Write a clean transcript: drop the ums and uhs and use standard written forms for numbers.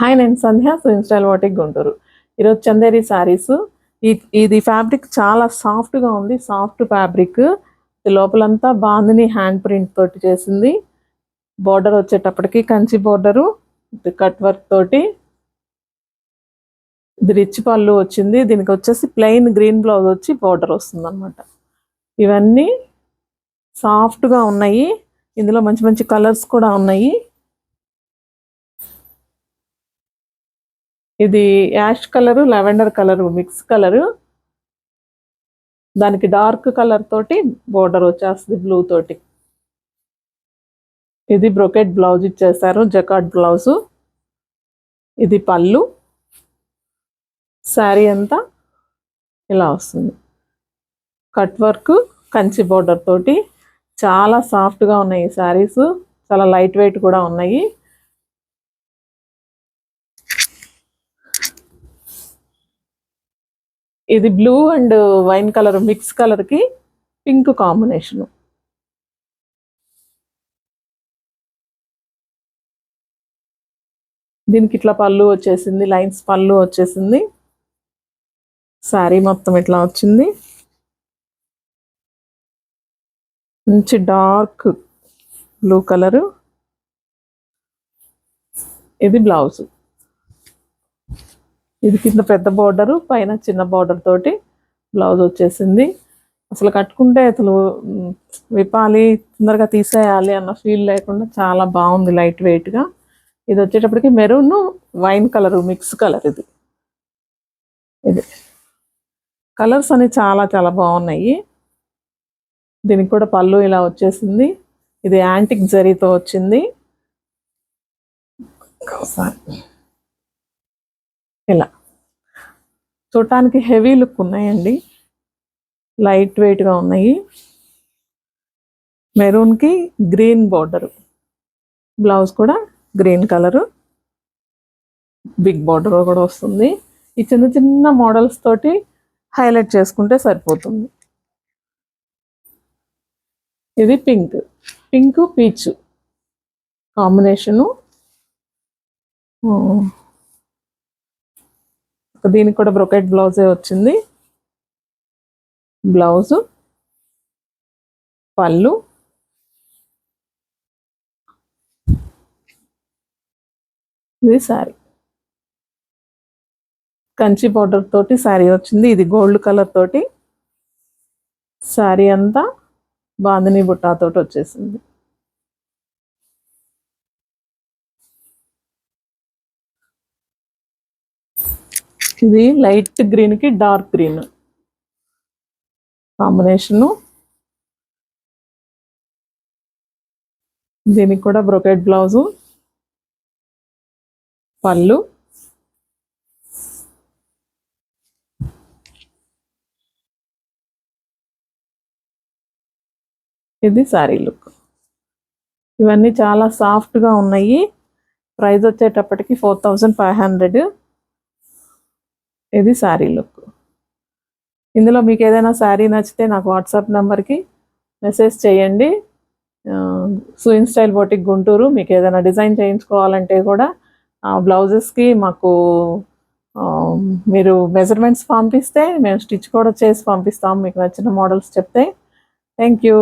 Hi, నేను సంధ్య. Style వాటిక్ Guntur. ఈరోజు చందేరి శారీస్. ఇది ఫ్యాబ్రిక్ చాలా సాఫ్ట్గా ఉంది. Soft fabric. లోపలంతా బాందిని హ్యాండ్ ప్రింట్ తోటి చేసింది. బార్డర్ వచ్చేటప్పటికి కంచి బార్డరు కట్ వర్క్ తోటి. ఇది రిచ్ పళ్ళు వచ్చింది. దీనికి వచ్చేసి ప్లెయిన్ గ్రీన్ బ్లౌజ్ వచ్చి బార్డర్ వస్తుంది అనమాట. ఇవన్నీ సాఫ్ట్గా ఉన్నాయి. ఇందులో మంచి మంచి కలర్స్ కూడా ఉన్నాయి. ఇది ash colour, lavender colour mix colour. దానికి డార్క్ కలర్ తోటి బోర్డర్ వచ్చేస్తుంది బ్లూ తోటి. ఇది బ్రొకెట్ బ్లౌజ్ ఇచ్చేసారు, జకాట్ బ్లౌజు. ఇది పళ్ళు. శారీ అంతా ఇలా వస్తుంది. కట్ వర్క్ కంచి బోర్డర్ తోటి. చాలా సాఫ్ట్గా ఉన్నాయి ఈ శారీస్. చాలా లైట్ వెయిట్ కూడా ఉన్నాయి. ఇది blue and wine colour mix కలర్కి పింక్ కాంబినేషను. దీనికి ఇట్లా పళ్ళు వచ్చేసింది, లైన్స్ పళ్ళు వచ్చేసింది. శారీ మొత్తం ఇట్లా వచ్చింది. మంచి డార్క్ బ్లూ కలరు. ఇది బ్లౌజ్. ఇది కింద పెద్ద బార్డరు, పైన చిన్న బార్డర్ తోటి బ్లౌజ్ వచ్చేసింది. అసలు కట్టుకుంటే అసలు విప్పాలి, తొందరగా తీసేయాలి అన్న ఫీల్ లేకుండా చాలా బాగుంది, లైట్ వెయిట్గా. ఇది వచ్చేటప్పటికి maroon wine colour mix colour. ఇది కలర్స్ అన్ని చాలా చాలా బాగున్నాయి. దీనికి కూడా పళ్ళు ఇలా వచ్చేసింది. ఇది యాంటిక్ జరీతో వచ్చింది. ఇలా చూడటానికి హెవీ లుక్ ఉన్నాయండి, లైట్ వెయిట్గా ఉన్నాయి. మెరూన్కి గ్రీన్ బార్డరు, బ్లౌజ్ కూడా గ్రీన్ కలరు, బిగ్ బార్డర్ కూడా వస్తుంది. ఈ చిన్న చిన్న మోడల్స్ తోటి హైలైట్ చేసుకుంటే సరిపోతుంది. ఇది పింక్ పీచ్ కాంబినేషను. దీనికి కూడా బ్రొకెట్ బ్లౌజే వచ్చింది. బ్లౌజు, పళ్ళు, ఇది శారీ. కంచి బార్డర్ తోటి శారీ వచ్చింది. ఇది గోల్డ్ కలర్ తోటి శారీ అంతా బాందిని బుట్టాతోటి వచ్చేసింది. ఇది లైట్ గ్రీన్కి డార్క్ గ్రీన్ కాంబినేషను. దీనికి కూడా బ్రొకెట్ బ్లౌజు, పళ్ళు, ఇది శారీ లుక్. ఇవన్నీ చాలా సాఫ్ట్గా ఉన్నాయి. ప్రైస్ వచ్చేటప్పటికి 4500. ఇది శారీ లుక్. ఇందులో మీకు ఏదైనా శారీ నచ్చితే నాకు వాట్సాప్ నెంబర్కి మెసేజ్ చేయండి. స్టైల్ వాటిక్ గుంటూరు. మీకు ఏదైనా డిజైన్ చేయించుకోవాలంటే కూడా బ్లౌజెస్కి మాకు మీరు మెజర్మెంట్స్ పంపిస్తే మేము స్టిచ్ కూడా చేసి పంపిస్తాం, మీకు నచ్చిన మోడల్స్ చెప్తే. Thank you.